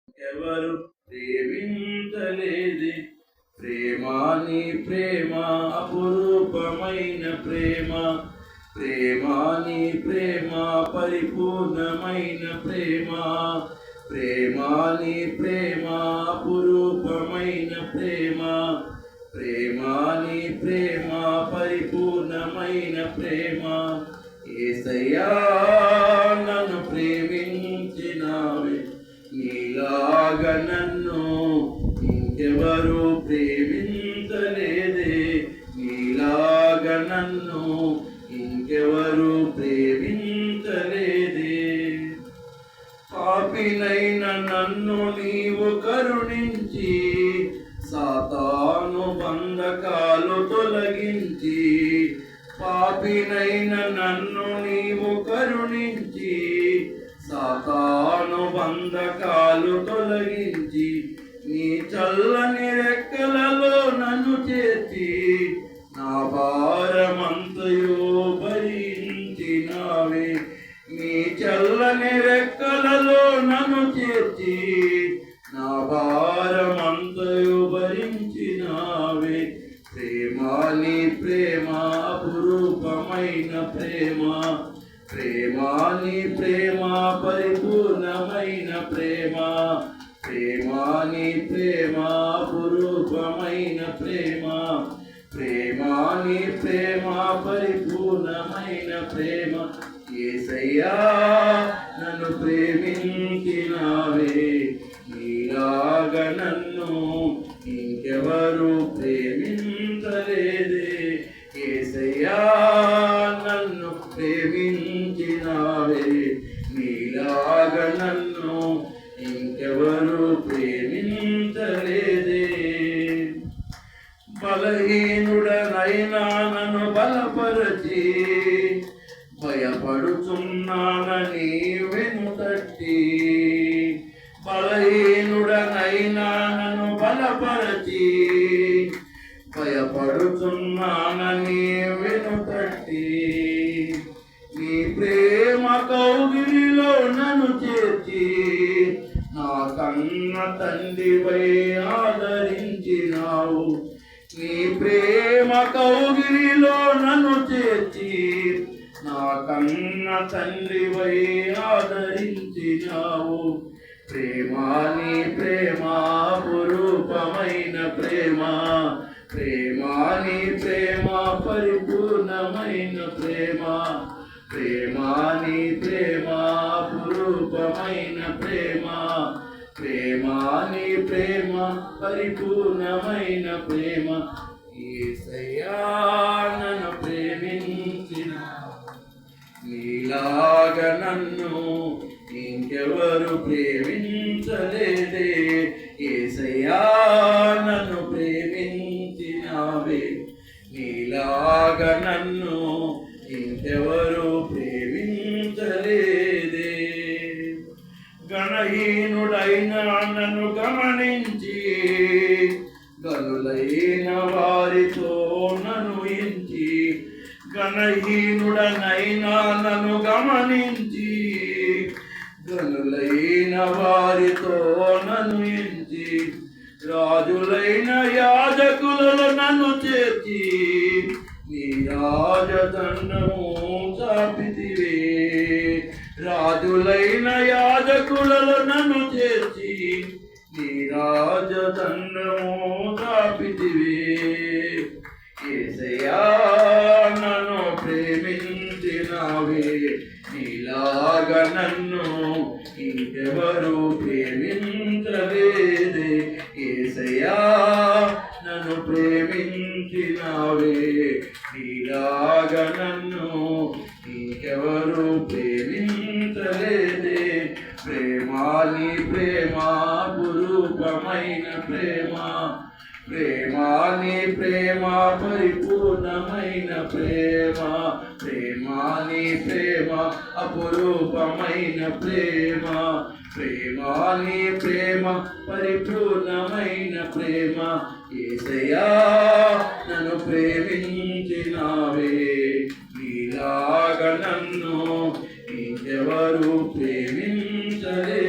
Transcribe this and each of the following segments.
ఎవరు ప్రేమించలేదే. ప్రేమ నీ ప్రేమ అపురూపమైన ప్రేమ, ప్రేమ నీ ప్రేమ పరిపూర్ణమైన ప్రేమ, ప్రేమ నీ ప్రేమ అపురూపమైన ప్రేమ, ప్రేమ నీ ప్రేమ పరిపూర్ణమైన ప్రేమ. యేసయ్యా నన్ను ప్రేమించినావే, నీలాగా నన్ను ఇంకెవరు ప్రేమించలేదే, నీలాగా నన్ను ఇంకెవరు ప్రేమించలేదే. పాపినైన నన్ను నీవు కరుణించి, సాతాను బంధకాలు తొలగించి, పాపినైన నన్ను నీవు కరుణించి, సాతాను బంధకాలు తొలగించి, నీ చల్లని రెక్కలలో నన్ను చేర్చి, నా భారమంతయు భరించినావే. నీ చల్లని రెక్కలలో నన్ను చేర్చి, నా భారమంతయు భరించినావే. ప్రేమ నీ ప్రేమ అపురూపమైన ప్రేమ, ప్రేమ నీ ప్రేమ పరిపూర్ణమైన ప్రేమ, ప్రేమ నీ ప్రేమ అపురూపమైన ప్రేమ, ప్రేమ నీ ప్రేమ పరిపూర్ణమైన ప్రేమ. యేసయ్యా నన్ను ప్రేమించినావే, నీలాగా నన్ను ఇంకెవరు ప్రేమించలేదే. యేసయ్యా నన్ను ప్రేమించినావే, నీలాగా నన్ను ఇంకెవరు ప్రేమించలేదే. బలహీనుడనైనా నన్ను బలపరచి, భయపడుచున్నానని వెనుతట్టి, బలహీనుడనైనా నన్ను బలపరచి, భయపడుచున్నానని వెనుతట్టి, నీ ప్రేమ కౌగిలిలో నన్ను చేర్చి, నా కన్న తండ్రివై ఆదరించినావు. నీ ప్రేమ కౌగిలిలో నన్ను చేర్చి, నా కన్న తండ్రివై ఆదరించినావు. ప్రేమ నీ ప్రేమ అపురూపమైన ప్రేమ, ప్రేమ నీ ప్రేమ పరిపూర్ణమైన ప్రేమ, ప్రేమ నీ ప్రేమ అపురూపమైన ప్రేమ, ప్రేమ నీ ప్రేమ పరిపూర్ణమైన ప్రేమ. యేసయ్యా నన్ను ప్రేమించిన, నీలాగా నన్ను ఇంకెవరు ప్రేమించలేదే. యేసయ్యా నన్ను ప్రేమించినావే, నీలాగా నన్ను ఇంకెవరు ప్రేమించలేదే. గణహీనుడైన నన్ను గమనించి, గనులైన వారితో నన్ను ఎంచి, గణహీనుడనైనా నన్ను గమనించి, గనులైన వారితో నన్ను ఎంచి, రాజులైన యాజకులలో నన్ను చేర్చి, నీ రాజదండము చాపితివే. రాజులైన యాజకులలో నన్ను చేర్చి, నీ రాజదండము చాపితివే. యేసయ్యా నన్ను ప్రేమించినావే, నీలాగా నన్ను ఇంకెవరు ప్రేమించలేదే. యేసయ్యా నన్ను ప్రేమించినావే, నీలాగా నన్ను ఇంకెవరు ప్రేమించలేదే. ప్రేమ నీ ప్రేమ అపురూపమైన ప్రేమ, ప్రేమ నీ ప్రేమ పరిపూర్ణమైన ప్రేమ, ప్రేమ నీ ప్రేమ అపురూపమైన ప్రేమ, ప్రేమ నీ ప్రేమ పరిపూర్ణమైన ప్రేమ. యేసయ్యా నన్ను ప్రేమించినావే, నీలాగా నన్ను ఇంకెవరు ప్రేమించలేదే.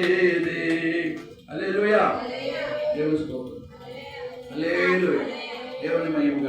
హల్లెలూయా. హల్లెలూయా. దేవుని స్తోత్రం. హల్లెలూయా. దేవుని మహిమ